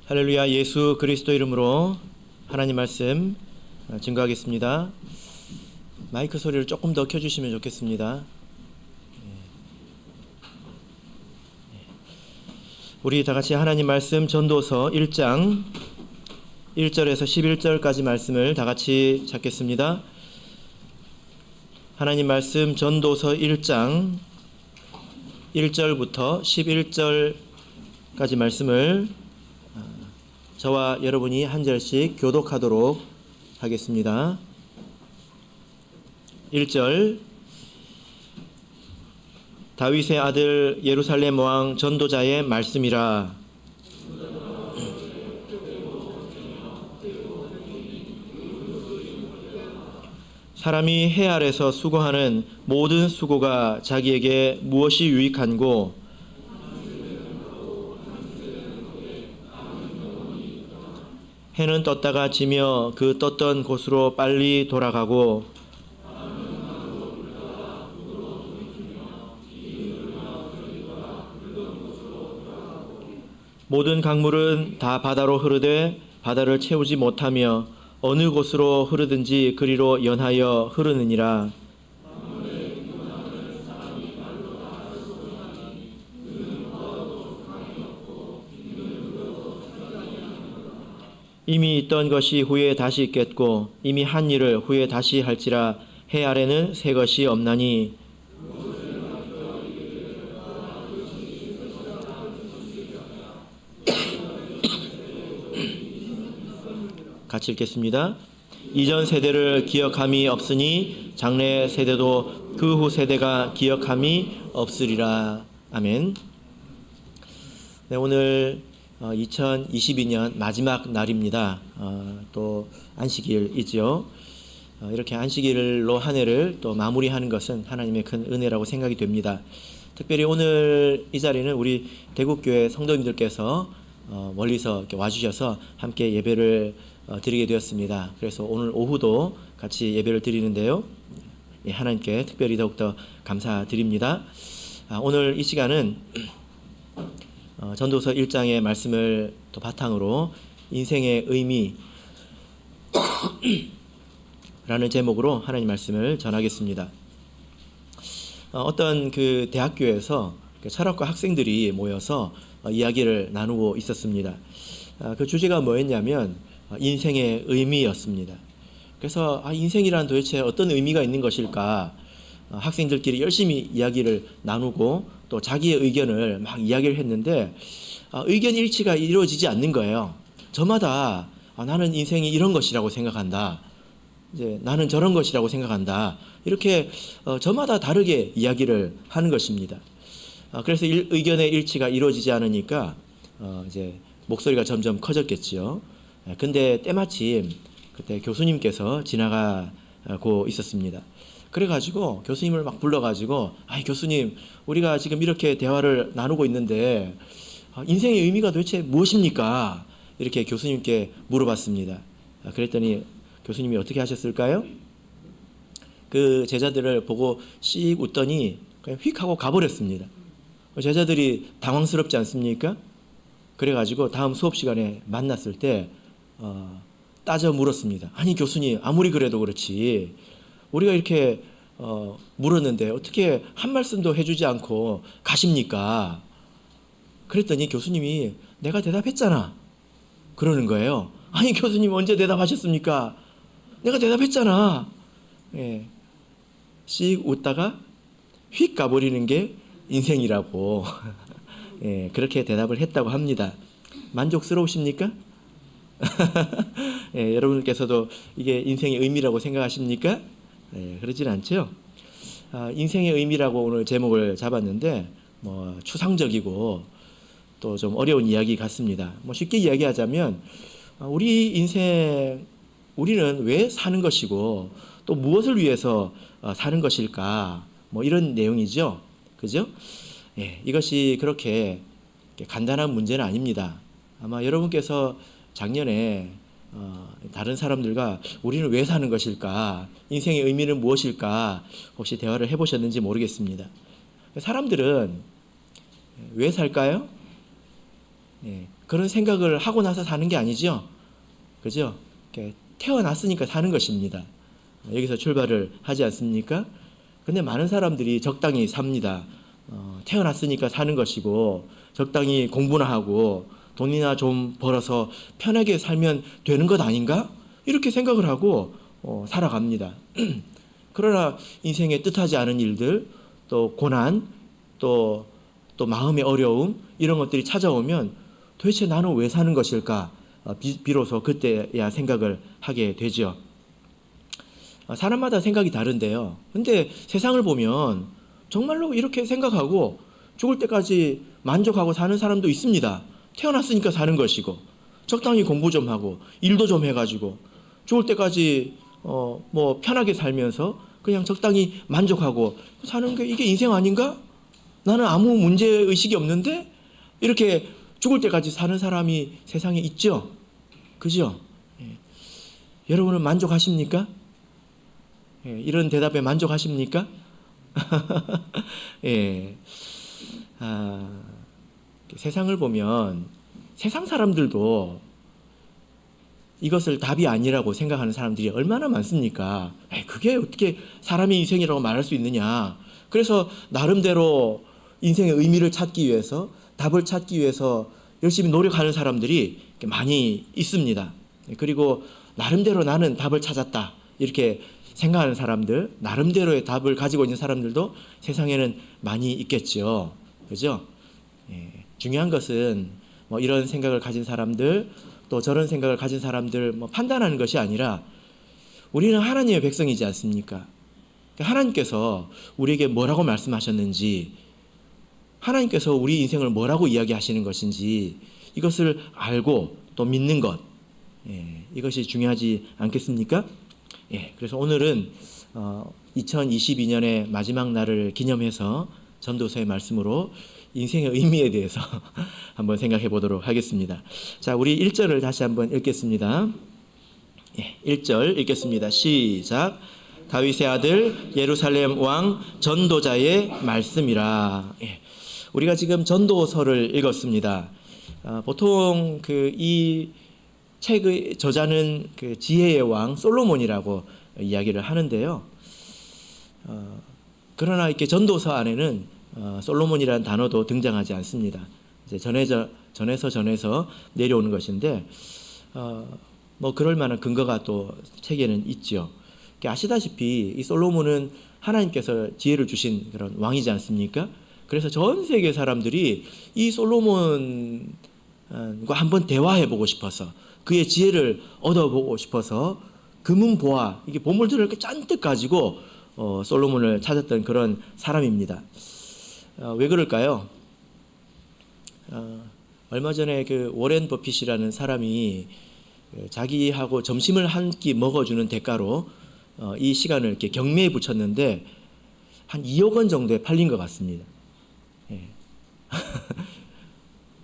할렐루야. 예수 그리스도 이름으로 하나님 말씀 증거하겠습니다. 마이크 소리를 조금 더 켜주시면 좋겠습니다. 우리 다같이 하나님 말씀 전도서 1장 1절에서 11절까지 말씀을 다같이 찾겠습니다. 하나님 말씀 전도서 1장 1절부터 11절까지 말씀을 저와 여러분이 한 절씩 교독하도록 하겠습니다. 1절. 다윗의 아들 예루살렘 왕 전도자의 말씀이라. 사람이 해 아래서 수고하는 모든 수고가 자기에게 무엇이 유익한고 해는 떴다가 지며 그 떴던 곳으로 빨리 돌아가고 모든 강물은 다 바다로 흐르되 바다를 채우지 못하며 어느 곳으로 흐르든지 그리로 연하여 흐르느니라. 이미 있던 것이 후에 다시 있겠고 이미 한 일을 후에 다시 할지라. 해 아래는 새 것이 없나니. 같이 읽겠습니다. 이전 세대를 기억함이 없으니 장래 세대도 그 후 세대가 기억함이 없으리라. 아멘. 네, 오늘 2022년 마지막 날입니다. 또 안식일이죠. 이렇게 안식일로 한 해를 또 마무리하는 것은 하나님의 큰 은혜라고 생각이 됩니다. 특별히 오늘 이 자리는 우리 대국교회 성도님들께서 멀리서 이렇게 와주셔서 함께 예배를 드리게 되었습니다. 그래서 오늘 오후도 같이 예배를 드리는데요. 하나님께 특별히 더욱더 감사드립니다. 오늘 이 시간은 전도서 1장의 말씀을 또 바탕으로 인생의 의미 라는 제목으로 하나님 말씀을 전하겠습니다. 어떤 그 대학교에서 철학과 학생들이 모여서 이야기를 나누고 있었습니다. 그 주제가 뭐였냐면 인생의 의미였습니다. 그래서 인생이란 도대체 어떤 의미가 있는 것일까? 학생들끼리 열심히 이야기를 나누고 또 자기의 의견을 막 이야기를 했는데 의견 일치가 이루어지지 않는 거예요. 저마다 나는 인생이 이런 것이라고 생각한다. 이제 나는 저런 것이라고 생각한다. 이렇게 저마다 다르게 이야기를 하는 것입니다. 그래서 의견의 일치가 이루어지지 않으니까 이제 목소리가 점점 커졌겠지요. 근데 때마침 그때 교수님께서 지나가고 있었습니다. 그래가지고 교수님을 막 불러가지고 교수님, 우리가 지금 이렇게 대화를 나누고 있는데 인생의 의미가 도대체 무엇입니까? 이렇게 교수님께 물어봤습니다. 그랬더니 교수님이 어떻게 하셨을까요? 그 제자들을 보고 씩 웃더니 그냥 휙 하고 가버렸습니다. 제자들이 당황스럽지 않습니까? 그래가지고 다음 수업 시간에 만났을 때 따져 물었습니다. 아니 교수님, 아무리 그래도 그렇지 우리가 이렇게 물었는데 어떻게 한 말씀도 해주지 않고 가십니까? 그랬더니 교수님이 내가 대답했잖아 그러는 거예요. 아니 교수님 언제 대답하셨습니까? 내가 대답했잖아. 예. 씩 웃다가 휙 가버리는 게 인생이라고 예, 그렇게 대답을 했다고 합니다. 만족스러우십니까? 예, 여러분께서도 이게 인생의 의미라고 생각하십니까? 예, 그러진 않죠. 인생의 의미라고 오늘 제목을 잡았는데 추상적이고 또 좀 어려운 이야기 같습니다. 쉽게 이야기하자면 우리 인생, 우리는 왜 사는 것이고 또 무엇을 위해서 사는 것일까? 이런 내용이죠. 그죠? 예, 이것이 그렇게 간단한 문제는 아닙니다. 아마 여러분께서 작년에 다른 사람들과 우리는 왜 사는 것일까? 인생의 의미는 무엇일까? 혹시 대화를 해보셨는지 모르겠습니다. 사람들은 왜 살까요? 그런 생각을 하고 나서 사는 게 아니죠. 그죠? 태어났으니까 사는 것입니다. 여기서 출발을 하지 않습니까? 근데 많은 사람들이 적당히 삽니다. 태어났으니까 사는 것이고 적당히 공부나 하고 돈이나 좀 벌어서 편하게 살면 되는 것 아닌가? 이렇게 생각을 하고 살아갑니다. 그러나 인생의 뜻하지 않은 일들, 또 고난, 또 마음의 어려움 이런 것들이 찾아오면 도대체 나는 왜 사는 것일까? 비로소 그때야 생각을 하게 되죠. 사람마다 생각이 다른데요. 근데 세상을 보면 정말로 이렇게 생각하고 죽을 때까지 만족하고 사는 사람도 있습니다. 태어났으니까 사는 것이고 적당히 공부 좀 하고 일도 좀 해가지고 죽을 때까지 뭐 편하게 살면서 그냥 적당히 만족하고 사는 게 이게 인생 아닌가? 나는 아무 문제 의식이 없는데 이렇게 죽을 때까지 사는 사람이 세상에 있죠. 그죠? 예. 여러분은 만족하십니까? 예, 이런 대답에 만족하십니까? 예. 세상을 보면 세상 사람들도 이것을 답이 아니라고 생각하는 사람들이 얼마나 많습니까? 그게 어떻게 사람의 인생이라고 말할 수 있느냐? 그래서 나름대로 인생의 의미를 찾기 위해서, 답을 찾기 위해서 열심히 노력하는 사람들이 많이 있습니다. 그리고 나름대로 나는 답을 찾았다 이렇게 생각하는 사람들, 나름대로의 답을 가지고 있는 사람들도 세상에는 많이 있겠죠. 그죠? 예, 중요한 것은 뭐 이런 생각을 가진 사람들, 또 저런 생각을 가진 사람들 판단하는 것이 아니라 우리는 하나님의 백성이지 않습니까? 하나님께서 우리에게 뭐라고 말씀하셨는지, 하나님께서 우리 인생을 뭐라고 이야기하시는 것인지 이것을 알고 또 믿는 것, 이것이 중요하지 않겠습니까? 그래서 오늘은 2022년의 마지막 날을 기념해서 전도서의 말씀으로 인생의 의미에 대해서 한번 생각해 보도록 하겠습니다. 자, 우리 1절을 다시 한번 읽겠습니다. 1절 읽겠습니다. 시작. 다윗의 아들 예루살렘 왕 전도자의 말씀이라. 우리가 지금 전도서를 읽었습니다. 보통 이 책의 저자는 그 지혜의 왕 솔로몬이라고 이야기를 하는데요. 그러나 이렇게 전도서 안에는 솔로몬이라는 단어도 등장하지 않습니다. 이제 전에서 내려오는 것인데 뭐 그럴 만한 근거가 또 책에는 있죠. 아시다시피 이 솔로몬은 하나님께서 지혜를 주신 그런 왕이지 않습니까? 그래서 전 세계 사람들이 이 솔로몬과 한번 대화해보고 싶어서 그의 지혜를 얻어보고 싶어서 금은보화 이게 보물들을 이렇게 잔뜩 가지고 솔로몬을 찾았던 그런 사람입니다. 왜 그럴까요? 얼마 전에 그 워렌 버핏이라는 사람이 자기하고 점심을 한 끼 먹어주는 대가로 이 시간을 이렇게 경매에 붙였는데 한 2억 원 정도에 팔린 것 같습니다.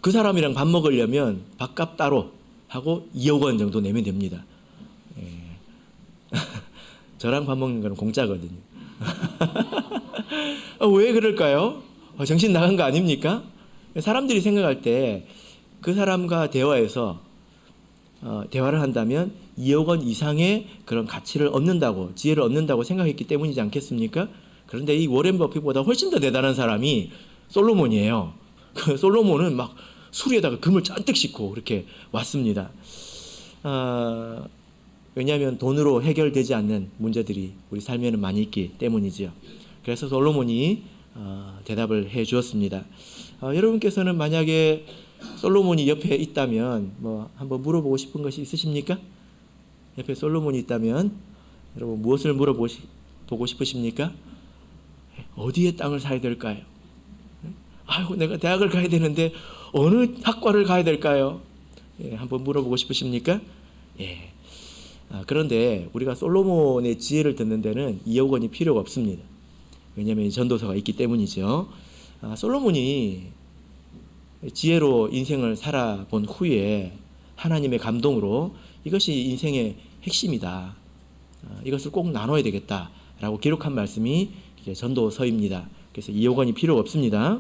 그 사람이랑 밥 먹으려면 밥값 따로 하고 2억 원 정도 내면 됩니다. 저랑 밥 먹는 거는 공짜거든요. 왜 그럴까요? 정신 나간 거 아닙니까? 사람들이 생각할 때 그 사람과 대화해서 대화를 한다면 2억 원 이상의 그런 가치를 얻는다고, 지혜를 얻는다고 생각했기 때문이지 않겠습니까? 그런데 이 워렌 버핏보다 훨씬 더 대단한 사람이 솔로몬이에요. 그 솔로몬은 막 수리에다가 금을 잔뜩 싣고 그렇게 왔습니다. 왜냐하면 돈으로 해결되지 않는 문제들이 우리 삶에는 많이 있기 때문이죠. 그래서 솔로몬이 대답을 해 주었습니다. 여러분께서는 만약에 솔로몬이 옆에 있다면 뭐 한번 물어보고 싶은 것이 있으십니까? 옆에 솔로몬이 있다면 여러분 무엇을 물어보고 싶으십니까? 어디에 땅을 사야 될까요? 아이고 내가 대학을 가야 되는데 어느 학과를 가야 될까요? 한번 물어보고 싶으십니까? 그런데 우리가 솔로몬의 지혜를 듣는 데는 2억 원이 필요가 없습니다. 왜냐하면 전도서가 있기 때문이죠. 솔로몬이 지혜로 인생을 살아본 후에 하나님의 감동으로 이것이 인생의 핵심이다. 이것을 꼭 나눠야 되겠다라고 기록한 말씀이 전도서입니다. 그래서 2억 원이 필요가 없습니다.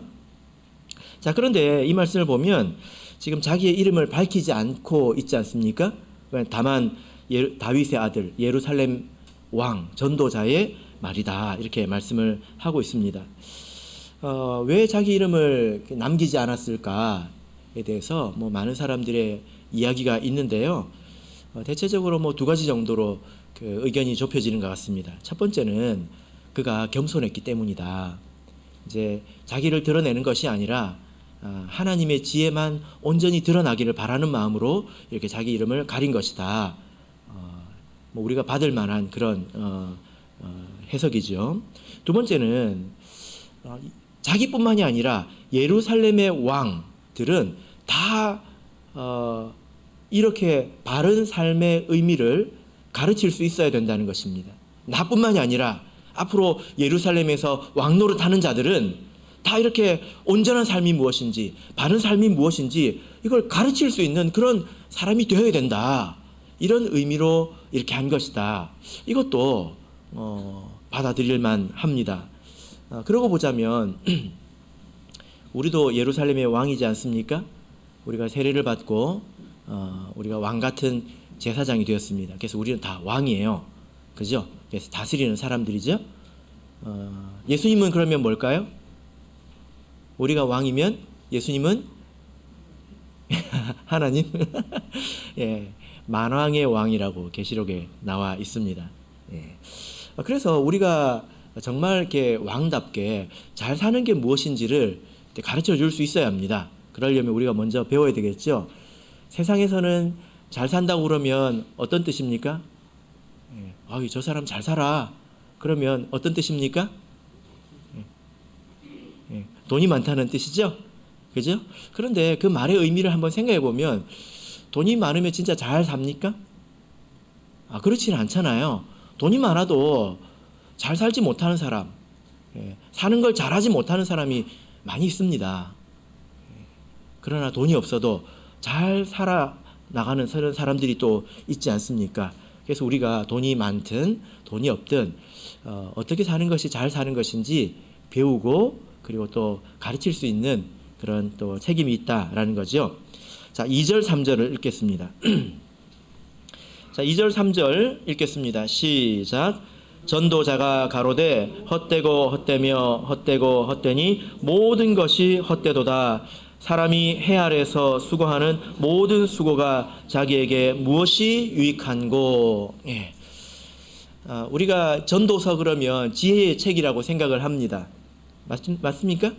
자, 그런데 이 말씀을 보면 지금 자기의 이름을 밝히지 않고 있지 않습니까? 다만 다윗의 아들 예루살렘 왕 전도자의 말이다, 이렇게 말씀을 하고 있습니다. 왜 자기 이름을 남기지 않았을까에 대해서 많은 사람들의 이야기가 있는데요. 대체적으로 두 가지 정도로 그 의견이 좁혀지는 것 같습니다. 첫 번째는 그가 겸손했기 때문이다. 이제 자기를 드러내는 것이 아니라 하나님의 지혜만 온전히 드러나기를 바라는 마음으로 이렇게 자기 이름을 가린 것이다. 우리가 받을 만한 그런 해석이죠. 두 번째는 자기뿐만이 아니라 예루살렘의 왕들은 다 이렇게 바른 삶의 의미를 가르칠 수 있어야 된다는 것입니다. 나뿐만이 아니라 앞으로 예루살렘에서 왕노릇하는 자들은 다 이렇게 온전한 삶이 무엇인지, 바른 삶이 무엇인지 이걸 가르칠 수 있는 그런 사람이 되어야 된다, 이런 의미로 이렇게 한 것이다. 이것도 받아들일만 합니다. 그러고 보자면 우리도 예루살렘의 왕이지 않습니까? 우리가 세례를 받고 우리가 왕 같은 제사장이 되었습니다. 그래서 우리는 다 왕이에요. 그죠? 그래서 다스리는 사람들이죠. 예수님은 그러면 뭘까요? 우리가 왕이면 예수님은 하나님 예, 만왕의 왕이라고 계시록에 나와 있습니다. 예. 그래서 우리가 정말 이렇게 왕답게 잘 사는 게 무엇인지를 가르쳐 줄 수 있어야 합니다. 그러려면 우리가 먼저 배워야 되겠죠. 세상에서는 잘 산다고 그러면 어떤 뜻입니까? 예. 저 사람 잘 살아. 그러면 어떤 뜻입니까? 예. 돈이 많다는 뜻이죠. 그죠? 그런데 그 말의 의미를 한번 생각해 보면 돈이 많으면 진짜 잘 삽니까? 그렇지는 않잖아요. 돈이 많아도 잘 살지 못하는 사람, 사는 걸 잘하지 못하는 사람이 많이 있습니다. 그러나 돈이 없어도 잘 살아나가는 사람들이 또 있지 않습니까? 그래서 우리가 돈이 많든 돈이 없든 어떻게 사는 것이 잘 사는 것인지 배우고 그리고 또 가르칠 수 있는 그런 또 책임이 있다라는 거죠. 자, 2절 3절을 읽겠습니다. 자, 2절 3절 읽겠습니다. 시작. 전도자가 가로되 헛되고 헛되며 헛되고 헛되니 모든 것이 헛되도다. 사람이 해 아래서 수고하는 모든 수고가 자기에게 무엇이 유익한고. 예. 우리가 전도서 그러면 지혜의 책이라고 생각을 합니다. 맞습니까?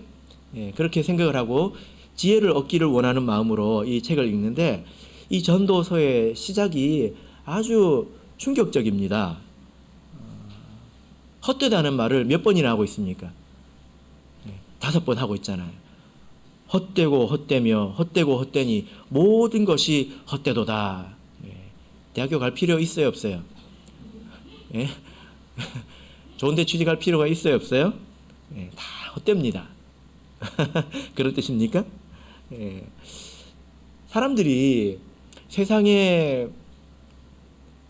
예, 그렇게 생각을 하고 지혜를 얻기를 원하는 마음으로 이 책을 읽는데 이 전도서의 시작이 아주 충격적입니다. 헛되다는 말을 몇 번이나 하고 있습니까? 5번 하고 있잖아요. 헛되고 헛되며 헛되고 헛되니 모든 것이 헛되도다. 대학교 갈 필요 있어요, 없어요? 예? 좋은 데 취직할 필요가 있어요, 없어요? 다 헛됩니다. 그런 뜻입니까? 사람들이 세상에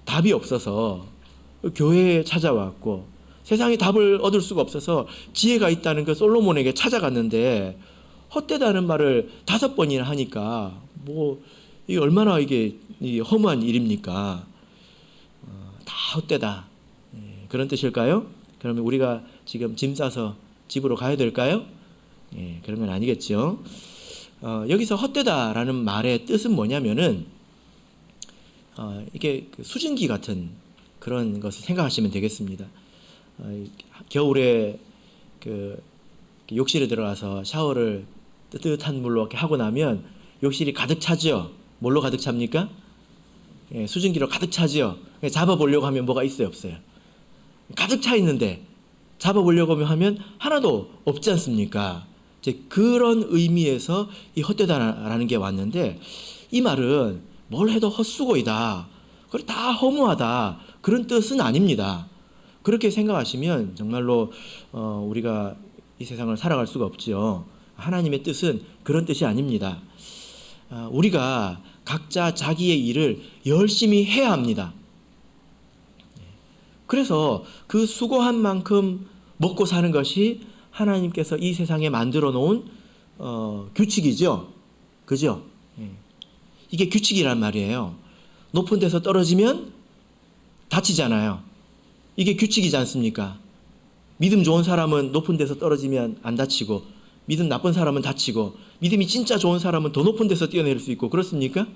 답이 없어서 교회에 찾아왔고 세상에 답을 얻을 수가 없어서 지혜가 있다는 그 솔로몬에게 찾아갔는데 헛되다는 말을 5번이나 하니까 이게 얼마나 이게 허무한 일입니까? 다 헛되다. 그런 뜻일까요? 그러면 우리가 지금 짐 싸서 집으로 가야 될까요? 그런 건 아니겠죠. 여기서 헛되다라는 말의 뜻은 뭐냐면은 이게 수증기 같은 그런 것을 생각하시면 되겠습니다. 겨울에 욕실에 들어가서 샤워를 뜨뜻한 물로 이렇게 하고 나면 욕실이 가득 차죠. 뭘로 가득 찹니까? 수증기로 가득 차죠. 잡아보려고 하면 뭐가 있어요, 없어요? 가득 차 있는데 잡아보려고 하면 하나도 없지 않습니까? 이제 그런 의미에서 이 헛되다라는 게 왔는데 이 말은 뭘 해도 헛수고이다, 그리고 다 허무하다, 그런 뜻은 아닙니다. 그렇게 생각하시면 정말로 우리가 이 세상을 살아갈 수가 없죠. 하나님의 뜻은 그런 뜻이 아닙니다. 우리가 각자 자기의 일을 열심히 해야 합니다. 그래서 그 수고한 만큼 먹고 사는 것이 하나님께서 이 세상에 만들어 놓은 규칙이죠. 그죠? 이게 규칙이란 말이에요. 높은 데서 떨어지면 다치잖아요. 이게 규칙이지 않습니까? 믿음 좋은 사람은 높은 데서 떨어지면 안 다치고, 믿음 나쁜 사람은 다치고, 믿음이 진짜 좋은 사람은 더 높은 데서 뛰어내릴 수 있고, 그렇습니까?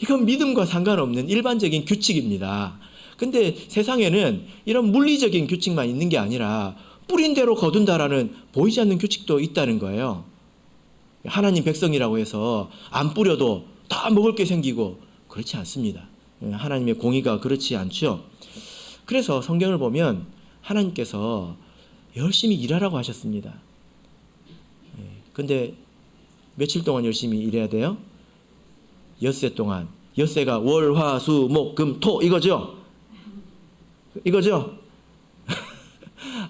이건 믿음과 상관없는 일반적인 규칙입니다. 근데 세상에는 이런 물리적인 규칙만 있는 게 아니라 뿌린 대로 거둔다라는 보이지 않는 규칙도 있다는 거예요. 하나님 백성이라고 해서 안 뿌려도 다 먹을 게 생기고 그렇지 않습니다. 하나님의 공의가 그렇지 않죠. 그래서 성경을 보면 하나님께서 열심히 일하라고 하셨습니다. 근데 며칠 동안 열심히 일해야 돼요? 엿새 동안. 엿새가 월, 화, 수, 목, 금, 토 이거죠? 이거죠?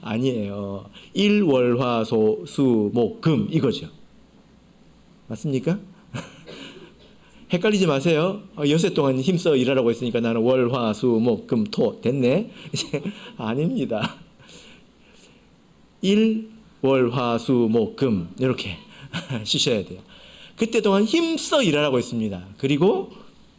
아니에요. 일, 월, 화, 수, 목, 금 이거죠. 맞습니까? 헷갈리지 마세요. 엿새 동안 힘써 일하라고 했으니까 나는 월, 화, 수, 목, 금, 토 됐네. 아닙니다. 일, 월, 화, 수, 목, 금 이렇게 쉬셔야 돼요. 그때 동안 힘써 일하라고 했습니다. 그리고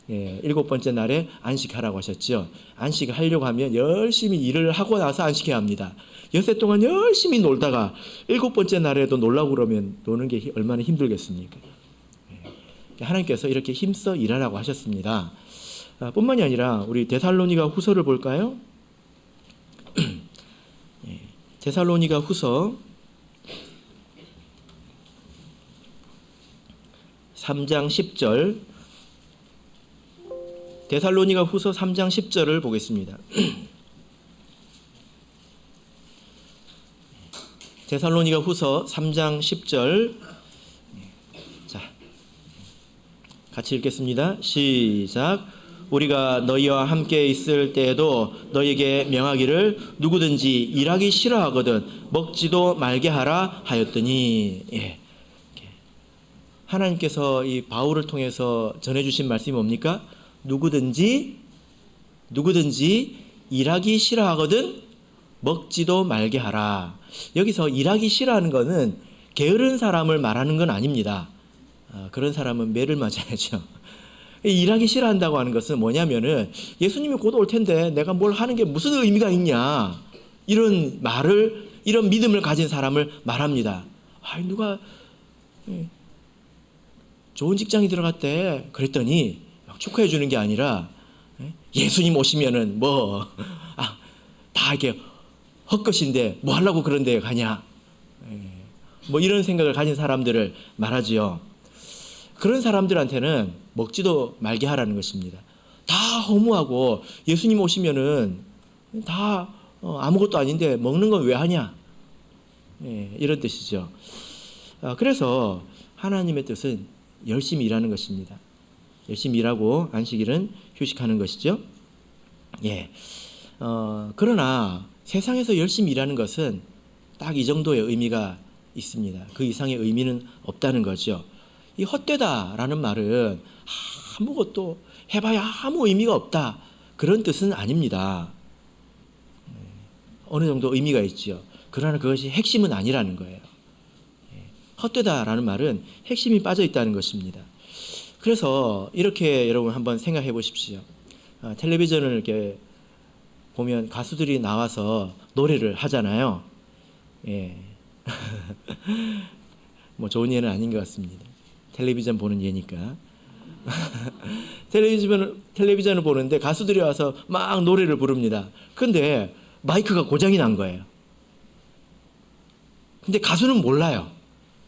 일곱 번째 날에 안식하라고 하셨죠. 안식하려고 하면 열심히 일을 하고 나서 안식해야 합니다. 엿새 동안 열심히 놀다가 일곱 번째 날에도 놀라고 그러면 노는 게 얼마나 힘들겠습니까? 하나님께서 이렇게 힘써 일하라고 하셨습니다. 뿐만이 아니라 우리 데살로니가 후서를 볼까요? 데살로니가 후서 3장 10절, 데살로니가 후서 3장 10절을 보겠습니다. 데살로니가 후서 3장 10절, 자, 같이 읽겠습니다. 시작. 우리가 너희와 함께 있을 때에도 너희에게 명하기를 누구든지 일하기 싫어하거든 먹지도 말게 하라 하였더니. 하나님께서 이 바울을 통해서 전해주신 말씀이 뭡니까? 누구든지 일하기 싫어하거든 먹지도 말게 하라. 여기서 일하기 싫어하는 것은 게으른 사람을 말하는 건 아닙니다. 그런 사람은 매를 맞아야죠. 일하기 싫어한다고 하는 것은 뭐냐면은 예수님이 곧 올 텐데 내가 뭘 하는 게 무슨 의미가 있냐, 이런 말을, 이런 믿음을 가진 사람을 말합니다. 누가 좋은 직장에 들어갔대 그랬더니 막 축하해 주는 게 아니라 예수님 오시면은 다 이렇게 헛것인데 뭐 하려고 그런 데 가냐, 뭐 이런 생각을 가진 사람들을 말하지요. 그런 사람들한테는 먹지도 말게 하라는 것입니다. 다 허무하고 예수님 오시면은 다 아무것도 아닌데 먹는 건 왜 하냐, 이런 뜻이죠. 그래서 하나님의 뜻은 열심히 일하는 것입니다. 열심히 일하고 안식일은 휴식하는 것이죠. 그러나 세상에서 열심히 일하는 것은 딱 이 정도의 의미가 있습니다. 그 이상의 의미는 없다는 거죠. 이 헛되다라는 말은 아무것도 해봐야 아무 의미가 없다, 그런 뜻은 아닙니다. 어느 정도 의미가 있죠. 그러나 그것이 핵심은 아니라는 거예요. 헛되다라는 말은 핵심이 빠져 있다는 것입니다. 그래서 이렇게 여러분 한번 생각해 보십시오. 텔레비전을 이렇게 보면 가수들이 나와서 노래를 하잖아요. 뭐 좋은 예는 아닌 것 같습니다. 텔레비전 보는 예니까. 텔레비전을 보는데 가수들이 와서 막 노래를 부릅니다. 근데 마이크가 고장이 난 거예요. 근데 가수는 몰라요.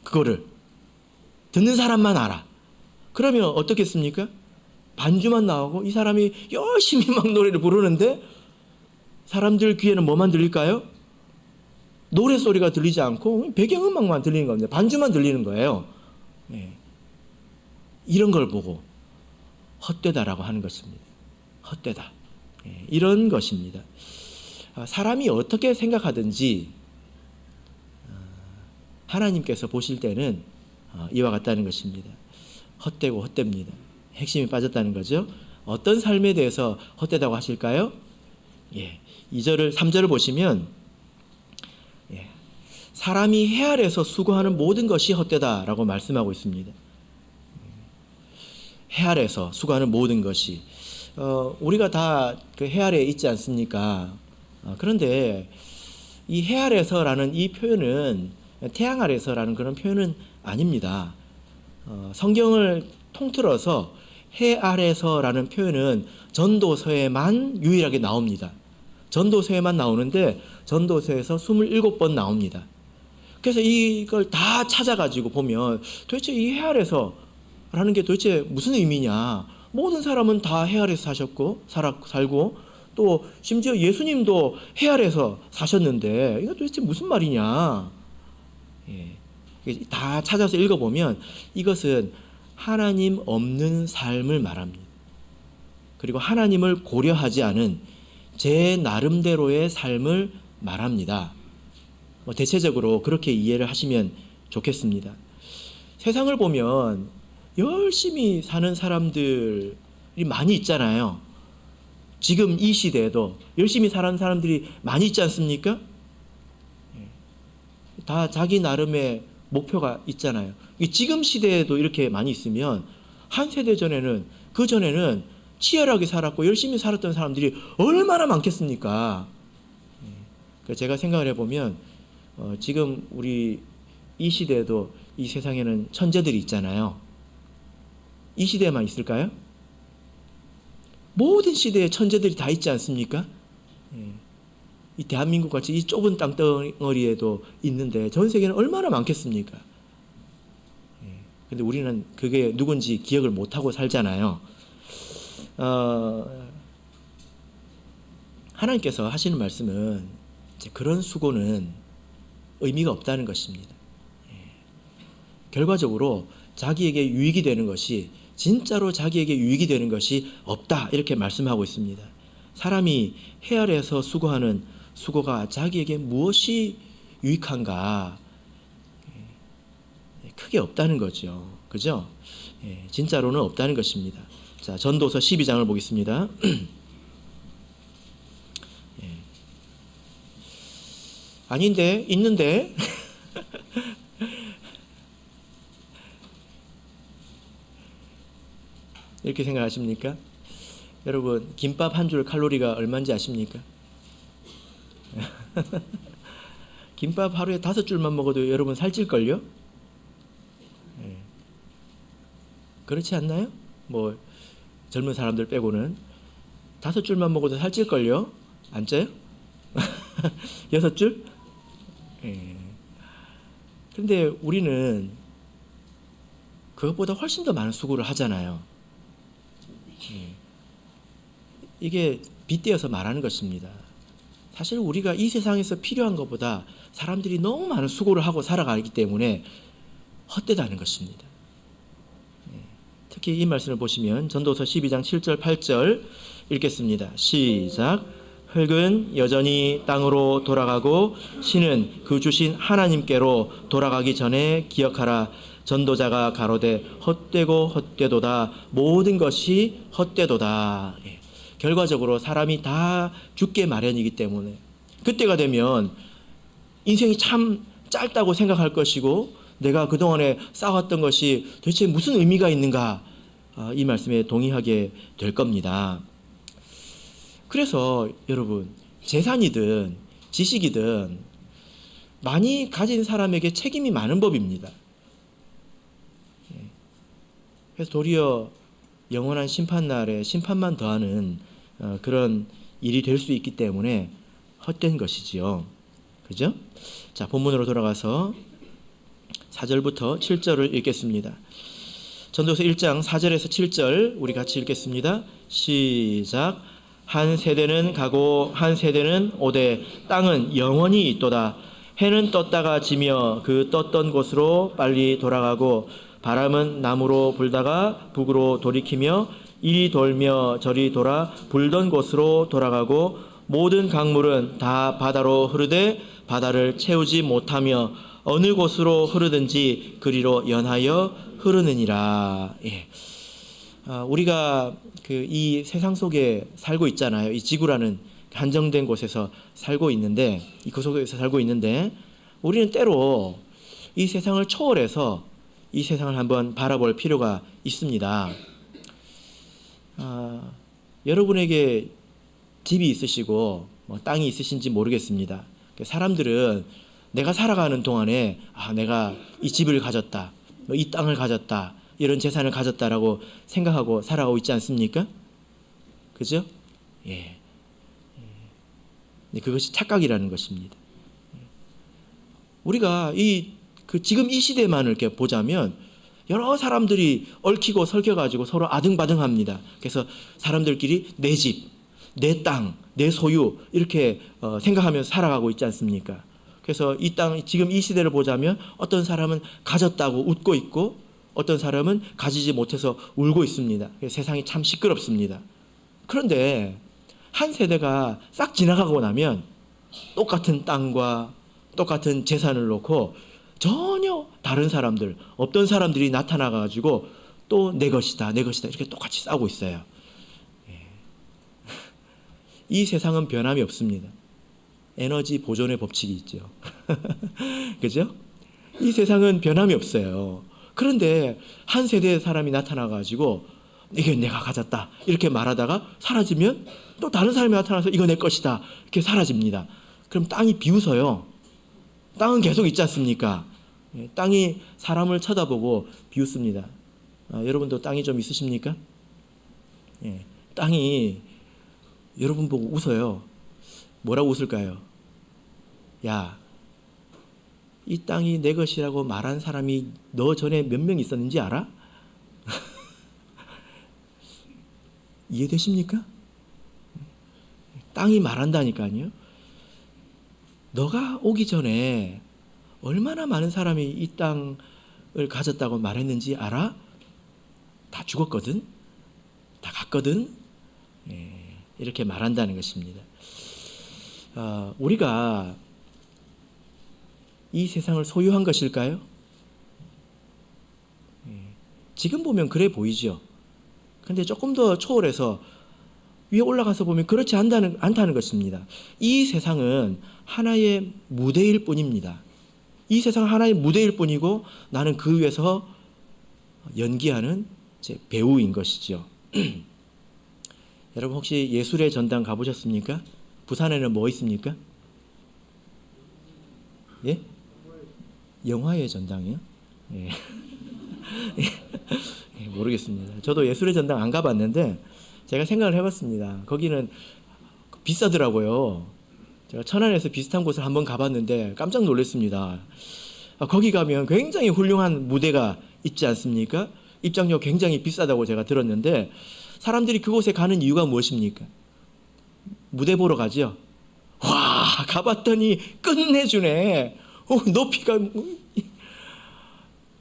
그거를 듣는 사람만 알아. 그러면 어떻겠습니까? 반주만 나오고 이 사람이 열심히 막 노래를 부르는데 사람들 귀에는 뭐만 들릴까요? 노래 소리가 들리지 않고 배경음악만 들리는 겁니다. 반주만 들리는 거예요. 이런 걸 보고 헛되다라고 하는 것입니다. 헛되다. 이런 것입니다. 사람이 어떻게 생각하든지 하나님께서 보실 때는 이와 같다는 것입니다. 헛되고 헛됩니다. 핵심이 빠졌다는 거죠. 어떤 삶에 대해서 헛되다고 하실까요? 2절을 3절을 보시면 사람이 해 아래에서 수고하는 모든 것이 헛되다라고 말씀하고 있습니다. 해 아래에서 수고하는 모든 것이 우리가 다 그 해 아래에 있지 않습니까? 그런데 이 해 아래에서라는 이 표현은 태양 아래에서라는 그런 표현은 아닙니다. 성경을 통틀어서 해 아래에서라는 표현은 전도서에만 유일하게 나옵니다. 전도서에만 나오는데 전도서에서 27번 나옵니다. 그래서 이걸 다 찾아가지고 보면 도대체 이 해 아래에서라는 게 도대체 무슨 의미냐. 모든 사람은 다 해 아래에서 사셨고 살고 또 심지어 예수님도 해 아래에서 사셨는데 이거 도대체 무슨 말이냐. 다 찾아서 읽어보면 이것은 하나님 없는 삶을 말합니다. 그리고 하나님을 고려하지 않은 제 나름대로의 삶을 말합니다. 대체적으로 그렇게 이해를 하시면 좋겠습니다. 세상을 보면 열심히 사는 사람들이 많이 있잖아요. 지금 이 시대에도 열심히 사는 사람들이 많이 있지 않습니까? 다 자기 나름의 목표가 있잖아요. 지금 시대에도 이렇게 많이 있으면 한 세대 전에는 그 전에는 치열하게 살았고 열심히 살았던 사람들이 얼마나 많겠습니까? 제가 생각을 해보면 지금 우리 이 시대에도 이 세상에는 천재들이 있잖아요. 이 시대에만 있을까요? 모든 시대에 천재들이 다 있지 않습니까? 이 대한민국 같이 이 좁은 땅덩어리에도 있는데 전 세계는 얼마나 많겠습니까? 근데 우리는 그게 누군지 기억을 못하고 살잖아요. 하나님께서 하시는 말씀은 이제 그런 수고는 의미가 없다는 것입니다. 결과적으로 자기에게 유익이 되는 것이 진짜로 자기에게 유익이 되는 것이 없다 이렇게 말씀하고 있습니다. 사람이 해 아래에서 수고하는 수고가 자기에게 무엇이 유익한가 크게 없다는 거죠. 그죠? 진짜로는 없다는 것입니다. 자, 전도서 12장을 보겠습니다. 아닌데 있는데 이렇게 생각하십니까? 여러분 김밥 한 줄 칼로리가 얼마인지 아십니까? 김밥 하루에 5줄만 먹어도 여러분 살찔걸요? 그렇지 않나요? 뭐 젊은 사람들 빼고는 5줄만 먹어도 살찔걸요? 안 쪄요? 6줄? 그런데 우리는 그것보다 훨씬 더 많은 수고를 하잖아요. 이게 빗대어서 말하는 것입니다. 사실 우리가 이 세상에서 필요한 것보다 사람들이 너무 많은 수고를 하고 살아가기 때문에 헛되다는 것입니다. 특히 이 말씀을 보시면 전도서 12장 7절 8절 읽겠습니다. 시작. 흙은 여전히 땅으로 돌아가고 신은 그 주신 하나님께로 돌아가기 전에 기억하라. 전도자가 가로되 헛되고 헛되도다. 모든 것이 헛되도다. 결과적으로 사람이 다 죽게 마련이기 때문에 그때가 되면 인생이 참 짧다고 생각할 것이고 내가 그동안에 쌓았던 것이 도대체 무슨 의미가 있는가 이 말씀에 동의하게 될 겁니다. 그래서 여러분 재산이든 지식이든 많이 가진 사람에게 책임이 많은 법입니다. 그래서 도리어 영원한 심판날에 심판만 더하는 그런 일이 될 수 있기 때문에 헛된 것이지요. 그죠? 자, 본문으로 돌아가서 4절부터 7절을 읽겠습니다. 전도서 1장 4절에서 7절 우리 같이 읽겠습니다. 시작. 한 세대는 가고 한 세대는 오되 땅은 영원히 있도다. 해는 떴다가 지며 그 떴던 곳으로 빨리 돌아가고 바람은 남으로 불다가 북으로 돌이키며 이리 돌며 저리 돌아 불던 곳으로 돌아가고 모든 강물은 다 바다로 흐르되 바다를 채우지 못하며 어느 곳으로 흐르든지 그리로 연하여 흐르느니라. 우리가 이 세상 속에 살고 있잖아요. 이 지구라는 한정된 곳에서 살고 있는데 그 속에서 살고 있는데 우리는 때로 이 세상을 초월해서 이 세상을 한번 바라볼 필요가 있습니다. 여러분에게 집이 있으시고 땅이 있으신지 모르겠습니다. 사람들은 내가 살아가는 동안에 내가 이 집을 가졌다, 이 땅을 가졌다, 이런 재산을 가졌다라고 생각하고 살아가고 있지 않습니까? 그죠? 예. 그것이 착각이라는 것입니다. 우리가 지금 이 시대만을 이렇게 보자면 여러 사람들이 얽히고 설켜가지고 서로 아등바등합니다. 그래서 사람들끼리 내 집, 내 땅, 내 소유 이렇게 생각하면서 살아가고 있지 않습니까? 그래서 이 땅, 지금 이 시대를 보자면 어떤 사람은 가졌다고 웃고 있고 어떤 사람은 가지지 못해서 울고 있습니다. 세상이 참 시끄럽습니다. 그런데 한 세대가 싹 지나가고 나면 똑같은 땅과 똑같은 재산을 놓고 전혀 다른 사람들, 없던 사람들이 나타나가지고 또 내 것이다, 내 것이다 이렇게 똑같이 싸우고 있어요. 이 세상은 변함이 없습니다. 에너지 보존의 법칙이 있죠. 그죠? 이 세상은 변함이 없어요. 그런데 한 세대의 사람이 나타나가지고 이게 내가 가졌다 이렇게 말하다가 사라지면 또 다른 사람이 나타나서 이거 내 것이다 이렇게 사라집니다. 그럼 땅이 비웃어요. 땅은 계속 있지 않습니까? 땅이 사람을 쳐다보고 비웃습니다. 여러분도 땅이 좀 있으십니까? 땅이 여러분 보고 웃어요. 뭐라고 웃을까요? 야, 이 땅이 내 것이라고 말한 사람이 너 전에 몇 명 있었는지 알아? 이해되십니까? 땅이 말한다니까요. 너가 오기 전에 얼마나 많은 사람이 이 땅을 가졌다고 말했는지 알아? 다 죽었거든? 다 갔거든? 이렇게 말한다는 것입니다. 우리가 이 세상을 소유한 것일까요? 지금 보면 그래 보이죠. 근데 조금 더 초월해서 위에 올라가서 보면 그렇지 않다는 것입니다. 이 세상은 하나의 무대일 뿐입니다. 이 세상은 하나의 무대일 뿐이고 나는 그 위에서 연기하는 배우인 것이죠. 여러분 혹시 예술의 전당 가보셨습니까? 부산에는 뭐 있습니까? 예? 영화의 전당이요? 예. 모르겠습니다. 저도 예술의 전당 안 가봤는데 제가 생각을 해봤습니다. 거기는 비싸더라고요. 제가 천안에서 비슷한 곳을 한번 가봤는데 깜짝 놀랐습니다. 거기 가면 굉장히 훌륭한 무대가 있지 않습니까? 입장료 굉장히 비싸다고 제가 들었는데 사람들이 그곳에 가는 이유가 무엇입니까? 무대 보러 가죠. 와, 가봤더니 끝내주네. 높이가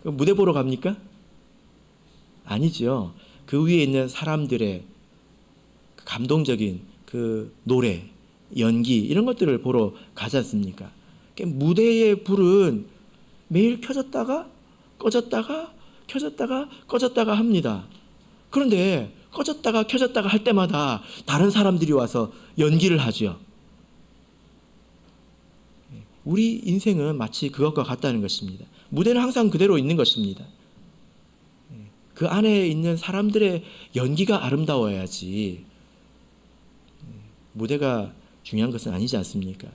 무대 보러 갑니까? 아니죠. 그 위에 있는 사람들의 감동적인 그 노래, 연기 이런 것들을 보러 가지 않습니까? 무대의 불은 매일 켜졌다가 꺼졌다가 켜졌다가 꺼졌다가 합니다. 그런데 꺼졌다가 켜졌다가 할 때마다 다른 사람들이 와서 연기를 하죠. 우리 인생은 마치 그것과 같다는 것입니다. 무대는 항상 그대로 있는 것입니다. 그 안에 있는 사람들의 연기가 아름다워야지 무대가 중요한 것은 아니지 않습니까?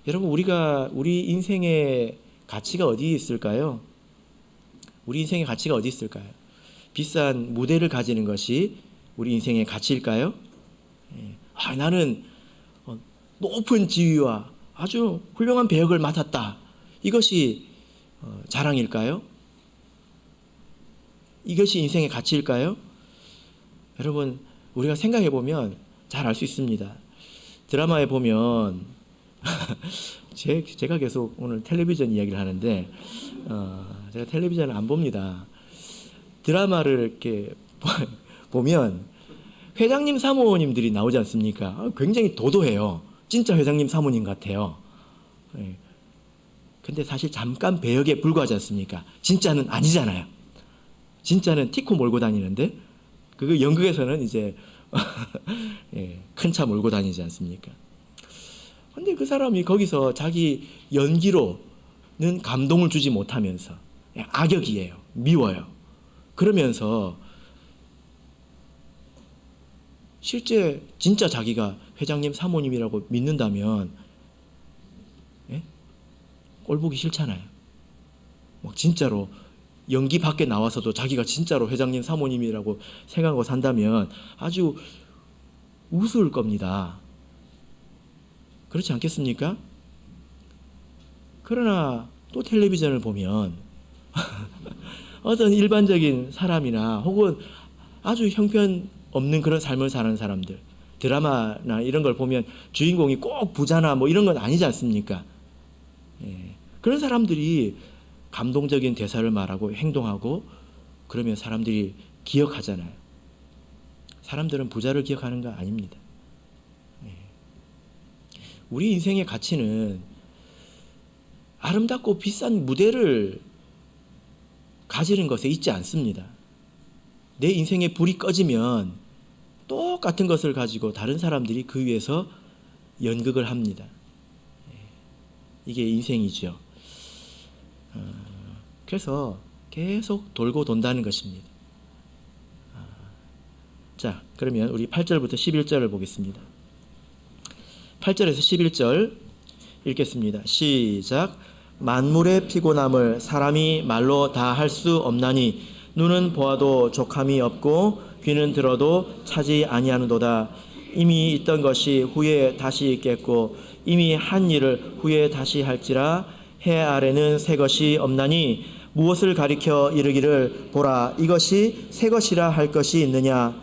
여러분 우리 인생의 가치가 어디 있을까요? 우리 인생의 가치가 어디 있을까요? 비싼 무대를 가지는 것이 우리 인생의 가치일까요? 나는 높은 지위와 아주 훌륭한 배역을 맡았다. 이것이 자랑일까요? 이것이 인생의 가치일까요? 여러분 우리가 생각해 보면 잘 알 수 있습니다. 드라마에 보면 제가 계속 오늘 텔레비전 이야기를 하는데 제가 텔레비전을 안 봅니다. 드라마를 이렇게 보면 회장님 사모님들이 나오지 않습니까? 굉장히 도도해요. 진짜 회장님 사모님 같아요. 근데 사실 잠깐 배역에 불과하지 않습니까? 진짜는 아니잖아요. 진짜는 티코 몰고 다니는데 그 연극에서는 이제 큰 차 몰고 다니지 않습니까? 근데 그 사람이 거기서 자기 연기로는 감동을 주지 못하면서 악역이에요. 미워요. 그러면서 실제 진짜 자기가 회장님 사모님이라고 믿는다면 꼴 보기 싫잖아요. 막 진짜로 연기 밖에 나와서도 자기가 진짜로 회장님 사모님이라고 생각하고 산다면 아주 우스울 겁니다. 그렇지 않겠습니까? 그러나 또 텔레비전을 보면 어떤 일반적인 사람이나 혹은 아주 형편없는 그런 삶을 사는 사람들, 드라마나 이런 걸 보면 주인공이 꼭 부자나 뭐 이런 건 아니지 않습니까? 그런 사람들이 감동적인 대사를 말하고 행동하고 그러면 사람들이 기억하잖아요. 사람들은 부자를 기억하는 거 아닙니다. 우리 인생의 가치는 아름답고 비싼 무대를 가지는 것에 있지 않습니다. 내 인생의 불이 꺼지면 똑같은 것을 가지고 다른 사람들이 그 위에서 연극을 합니다. 이게 인생이죠. 그래서 계속 돌고 돈다는 것입니다. 자, 그러면 우리 8절부터 11절을 보겠습니다. 8절에서 11절 읽겠습니다. 시작. 만물의 피곤함을 사람이 말로 다 할 수 없나니 눈은 보아도 족함이 없고 귀는 들어도 차지 아니하는도다. 이미 있던 것이 후에 다시 있겠고 이미 한 일을 후에 다시 할지라. 해 아래는 새 것이 없나니 무엇을 가리켜 이르기를 보라 이것이 새 것이라 할 것이 있느냐.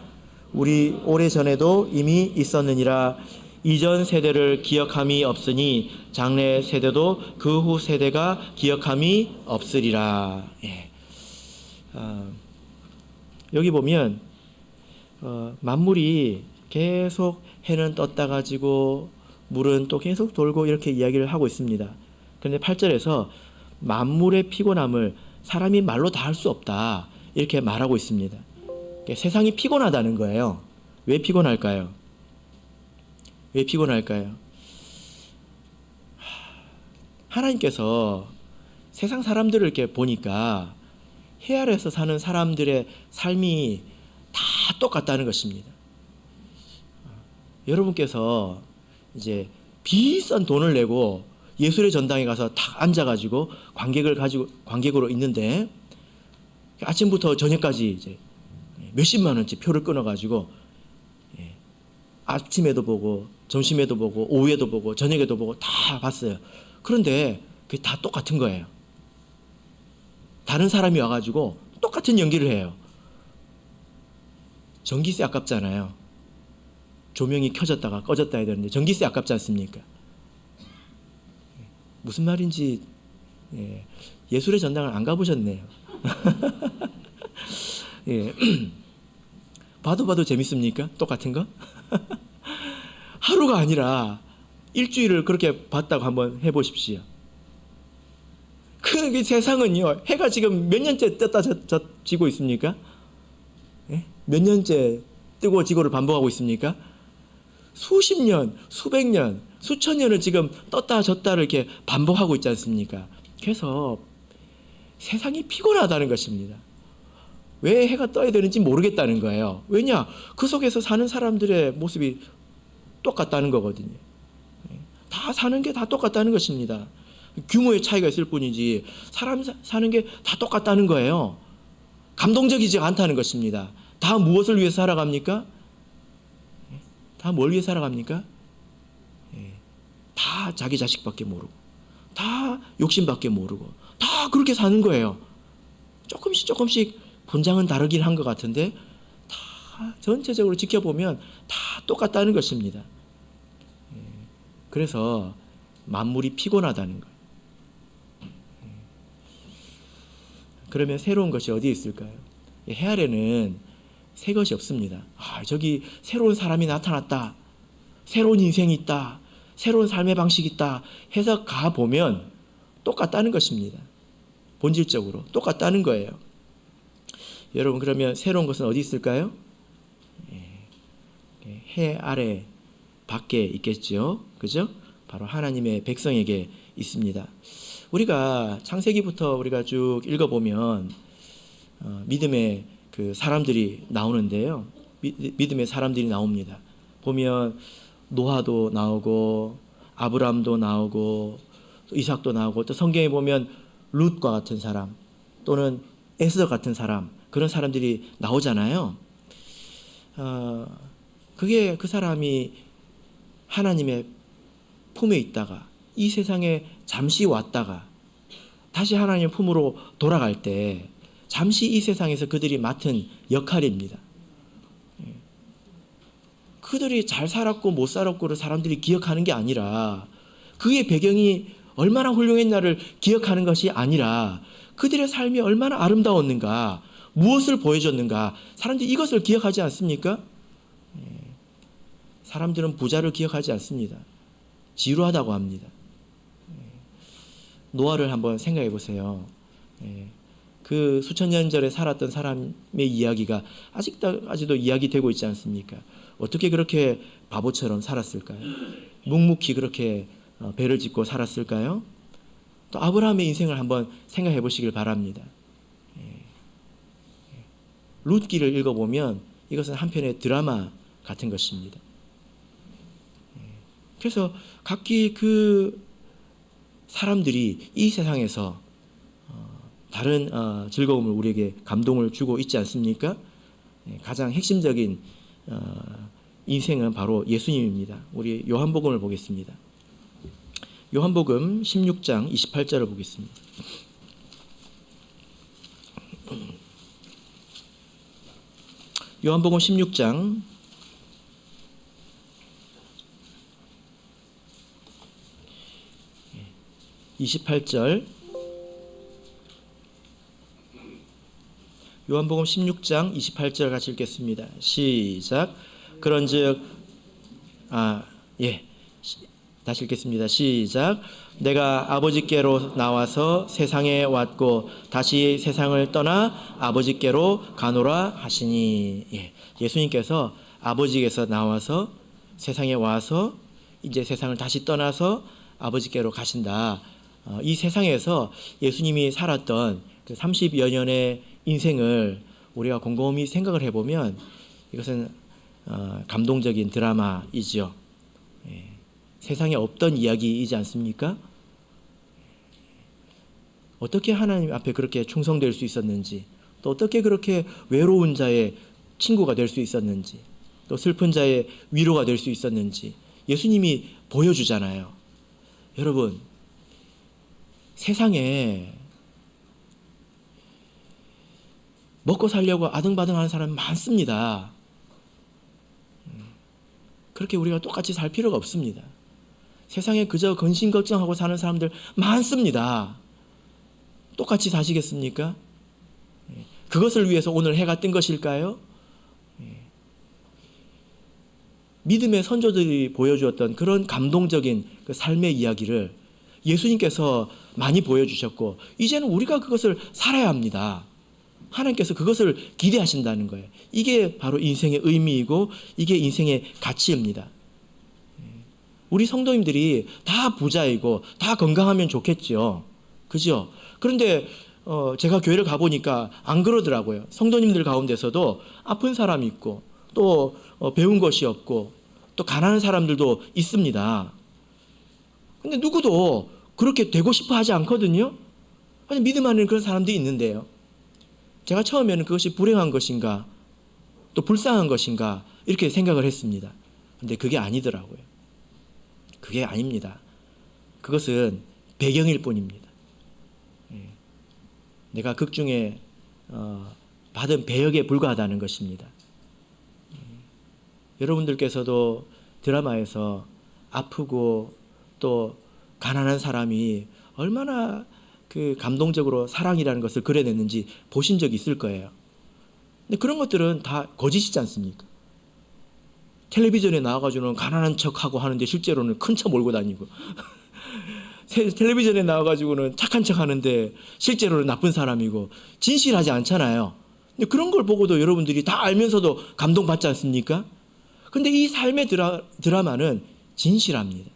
우리 오래전에도 이미 있었느니라. 이전 세대를 기억함이 없으니 장래 세대도 그 후 세대가 기억함이 없으리라. 여기 보면 만물이 계속 해는 떴다 가지고 물은 또 계속 돌고 이렇게 이야기를 하고 있습니다. 그런데 8절에서 만물의 피곤함을 사람이 말로 다 할 수 없다 이렇게 말하고 있습니다. 세상이 피곤하다는 거예요. 왜 피곤할까요? 왜 피곤할까요? 하나님께서 세상 사람들을 이렇게 보니까 해 아래에서 사는 사람들의 삶이 다 똑같다는 것입니다. 여러분께서 이제 비싼 돈을 내고 예술의 전당에 가서 딱 앉아가지고 관객으로 있는데 아침부터 저녁까지 이제 몇십만 원치 표를 끊어가지고 아침에도 보고 점심에도 보고 오후에도 보고 저녁에도 보고 다 봤어요. 그런데 그게 다 똑같은 거예요. 다른 사람이 와가지고 똑같은 연기를 해요. 전기세 아깝잖아요. 조명이 켜졌다가 꺼졌다 해야 되는데 전기세 아깝지 않습니까? 무슨 말인지 예술의 전당을 안 가보셨네요. 봐도 재밌습니까? 똑같은 거? 하루가 아니라 일주일을 그렇게 봤다고 한번 해보십시오. 그 세상은요, 해가 지금 몇 년째 떴다 지고 있습니까? 몇 년째 뜨고 지고를 반복하고 있습니까? 수십 년, 수백 년, 수천 년을 지금 떴다 졌다를 이렇게 반복하고 있지 않습니까? 그래서 세상이 피곤하다는 것입니다. 왜 해가 떠야 되는지 모르겠다는 거예요. 왜냐? 그 속에서 사는 사람들의 모습이 똑같다는 거거든요. 다 사는 게 다 똑같다는 것입니다. 규모의 차이가 있을 뿐이지 사람 사는 게 다 똑같다는 거예요. 감동적이지 않다는 것입니다. 다 무엇을 위해서 살아갑니까? 다 뭘 위해 살아갑니까? 다 자기 자식밖에 모르고 다 욕심밖에 모르고 다 그렇게 사는 거예요. 조금씩 분장은 다르긴 한 것 같은데 다 전체적으로 지켜보면 다 똑같다는 것입니다. 그래서 만물이 피곤하다는 거예요. 그러면 새로운 것이 어디에 있을까요? 해 아래는 새 것이 없습니다. 저기 새로운 사람이 나타났다. 새로운 인생이 있다. 새로운 삶의 방식이 있다. 해서 가보면 똑같다는 것입니다. 본질적으로 똑같다는 거예요. 여러분 그러면 새로운 것은 어디 있을까요? 해 아래 밖에 있겠죠. 그죠? 바로 하나님의 백성에게 있습니다. 우리가 창세기부터 우리가 쭉 읽어보면 믿음의 그 사람들이 나오는데요. 믿음의 사람들이 나옵니다. 보면 노아도 나오고 아브람도 나오고 또 이삭도 나오고 또 성경에 보면 룻과 같은 사람 또는 에스더 같은 사람 그런 사람들이 나오잖아요. 그게 그 사람이 하나님의 품에 있다가 이 세상에 잠시 왔다가 다시 하나님의 품으로 돌아갈 때 잠시 이 세상에서 그들이 맡은 역할입니다. 그들이 잘 살았고 못 살았고를 사람들이 기억하는 게 아니라 그의 배경이 얼마나 훌륭했나를 기억하는 것이 아니라 그들의 삶이 얼마나 아름다웠는가, 무엇을 보여줬는가, 사람들이 이것을 기억하지 않습니까? 사람들은 부자를 기억하지 않습니다. 지루하다고 합니다. 노아를 한번 생각해 보세요. 그 수천 년 전에 살았던 사람의 이야기가 아직도 이야기되고 있지 않습니까? 어떻게 그렇게 바보처럼 살았을까요? 묵묵히 그렇게 배를 짓고 살았을까요? 또 아브라함의 인생을 한번 생각해 보시길 바랍니다. 룻기를 읽어보면 이것은 한편의 드라마 같은 것입니다. 그래서 각기 그 사람들이 이 세상에서 다른 즐거움을 우리에게 감동을 주고 있지 않습니까? 가장 핵심적인 인생은 바로 예수님입니다. 우리 요한복음을 보겠습니다. 요한복음 16장 28절을 보겠습니다. 요한복음 16장 28절 요한복음 16장 28절 같이 읽겠습니다. 시작. 그런즉 다시 읽겠습니다. 시작. 내가 아버지께로 나와서 세상에 왔고 다시 세상을 떠나 아버지께로 가노라 하시니. 예수님께서 아버지께서 나와서 세상에 와서 이제 세상을 다시 떠나서 아버지께로 가신다. 이 세상에서 예수님이 살았던 그 30여 년의 인생을 우리가 곰곰이 생각을 해보면 이것은 감동적인 드라마이지요. 세상에 없던 이야기이지 않습니까? 어떻게 하나님 앞에 그렇게 충성될 수 있었는지, 또 어떻게 그렇게 외로운 자의 친구가 될 수 있었는지, 또 슬픈 자의 위로가 될 수 있었는지 예수님이 보여주잖아요. 여러분, 세상에 먹고 살려고 아등바등하는 사람이 많습니다. 그렇게 우리가 똑같이 살 필요가 없습니다. 세상에 그저 근심걱정하고 사는 사람들 많습니다. 똑같이 사시겠습니까? 그것을 위해서 오늘 해가 뜬 것일까요? 믿음의 선조들이 보여주었던 그런 감동적인 그 삶의 이야기를 예수님께서 많이 보여주셨고 이제는 우리가 그것을 살아야 합니다. 하나님께서 그것을 기대하신다는 거예요. 이게 바로 인생의 의미이고 이게 인생의 가치입니다. 우리 성도님들이 다 부자이고 다 건강하면 좋겠죠. 그죠? 그런데 제가 교회를 가보니까 안 그러더라고요. 성도님들 가운데서도 아픈 사람이 있고 또 배운 것이 없고 또 가난한 사람들도 있습니다. 근데 누구도 그렇게 되고 싶어 하지 않거든요. 아니, 믿음 안에는 그런 사람들이 있는데요. 제가 처음에는 그것이 불행한 것인가 또 불쌍한 것인가 이렇게 생각을 했습니다. 근데 그게 아니더라고요. 그게 아닙니다. 그것은 배경일 뿐입니다. 내가 극중에 받은 배역에 불과하다는 것입니다. 여러분들께서도 드라마에서 아프고 또 가난한 사람이 얼마나 그 감동적으로 사랑이라는 것을 그려냈는지 보신 적이 있을 거예요. 근데 그런 것들은 다 거짓이지 않습니까? 텔레비전에 나와가지고는 가난한 척하고 하는데 실제로는 큰 차 몰고 다니고 텔레비전에 나와가지고는 착한 척 하는데 실제로는 나쁜 사람이고 진실하지 않잖아요. 근데 그런 걸 보고도 여러분들이 다 알면서도 감동받지 않습니까? 근데 이 삶의 드라마는 진실합니다.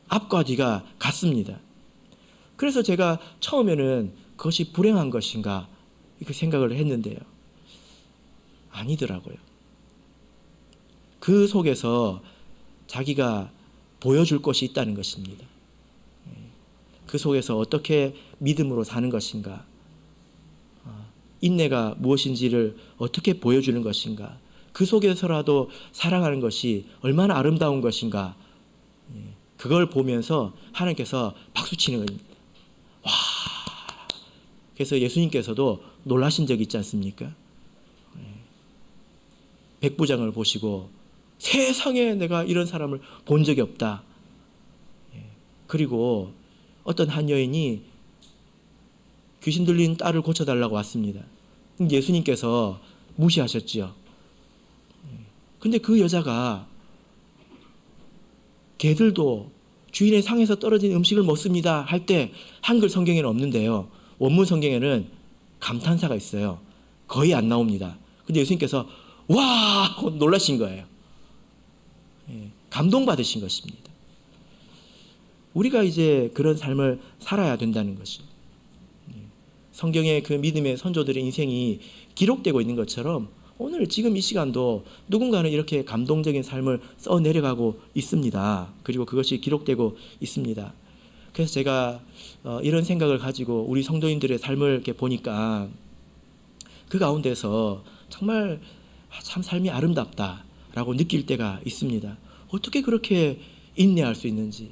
앞과 뒤가 같습니다. 그래서 제가 처음에는 그것이 불행한 것인가 이렇게 생각을 했는데요. 아니더라고요. 그 속에서 자기가 보여줄 것이 있다는 것입니다. 그 속에서 어떻게 믿음으로 사는 것인가, 인내가 무엇인지를 어떻게 보여주는 것인가, 그 속에서라도 사랑하는 것이 얼마나 아름다운 것인가, 그걸 보면서 하나님께서 박수치는 겁니다. 와! 그래서 예수님께서도 놀라신 적이 있지 않습니까? 백부장을 보시고 세상에 내가 이런 사람을 본 적이 없다. 그리고 어떤 한 여인이 귀신 들린 딸을 고쳐달라고 왔습니다. 예수님께서 무시하셨지요. 근데 그 여자가 개들도 주인의 상에서 떨어진 음식을 먹습니다 할 때 한글 성경에는 없는데요. 원문 성경에는 감탄사가 있어요. 거의 안 나옵니다. 근데 예수님께서 와! 하고 놀라신 거예요. 감동받으신 것입니다. 우리가 이제 그런 삶을 살아야 된다는 것이죠. 성경의 그 믿음의 선조들의 인생이 기록되고 있는 것처럼 오늘 지금 이 시간도 누군가는 이렇게 감동적인 삶을 써내려가고 있습니다. 그리고 그것이 기록되고 있습니다. 그래서 제가 이런 생각을 가지고 우리 성도인들의 삶을 이렇게 보니까 그 가운데서 정말 참 삶이 아름답다라고 느낄 때가 있습니다. 어떻게 그렇게 인내할 수 있는지,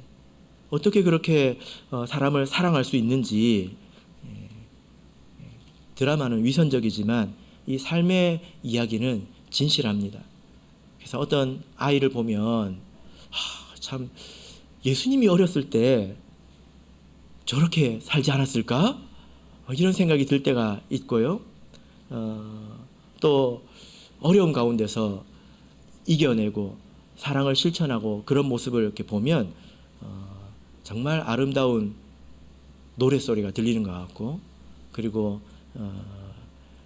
어떻게 그렇게 사람을 사랑할 수 있는지. 드라마는 위선적이지만 이 삶의 이야기는 진실합니다. 그래서 어떤 아이를 보면 참 예수님이 어렸을 때 저렇게 살지 않았을까? 이런 생각이 들 때가 있고요. 또 어려움 가운데서 이겨내고 사랑을 실천하고 그런 모습을 이렇게 보면 정말 아름다운 노랫소리가 들리는 것 같고, 그리고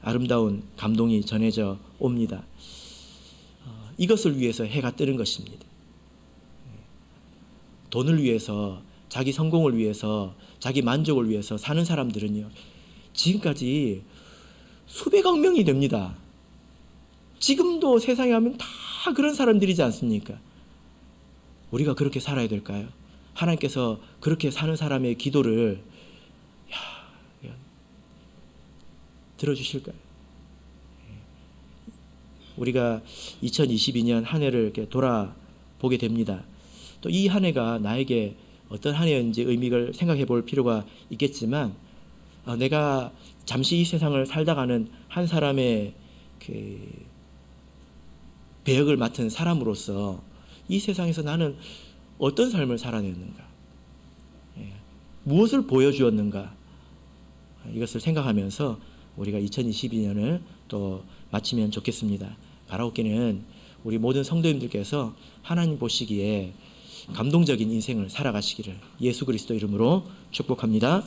아름다운 감동이 전해져 옵니다. 이것을 위해서 해가 뜨는 것입니다. 돈을 위해서, 자기 성공을 위해서, 자기 만족을 위해서 사는 사람들은요, 지금까지 수백억 명이 됩니다. 지금도 세상에 하면 다 그런 사람들이지 않습니까? 우리가 그렇게 살아야 될까요? 하나님께서 그렇게 사는 사람의 기도를 들어주실까요? 우리가 2022년 한 해를 이렇게 돌아보게 됩니다. 또 이 한 해가 나에게 어떤 한 해인지 의미를 생각해 볼 필요가 있겠지만, 내가 잠시 이 세상을 살다가는 한 사람의 그 배역을 맡은 사람으로서 이 세상에서 나는 어떤 삶을 살아냈는가, 무엇을 보여주었는가, 이것을 생각하면서 우리가 2022년을 또 마치면 좋겠습니다. 가라오케는 우리 모든 성도님들께서 하나님 보시기에 감동적인 인생을 살아가시기를 예수 그리스도 이름으로 축복합니다.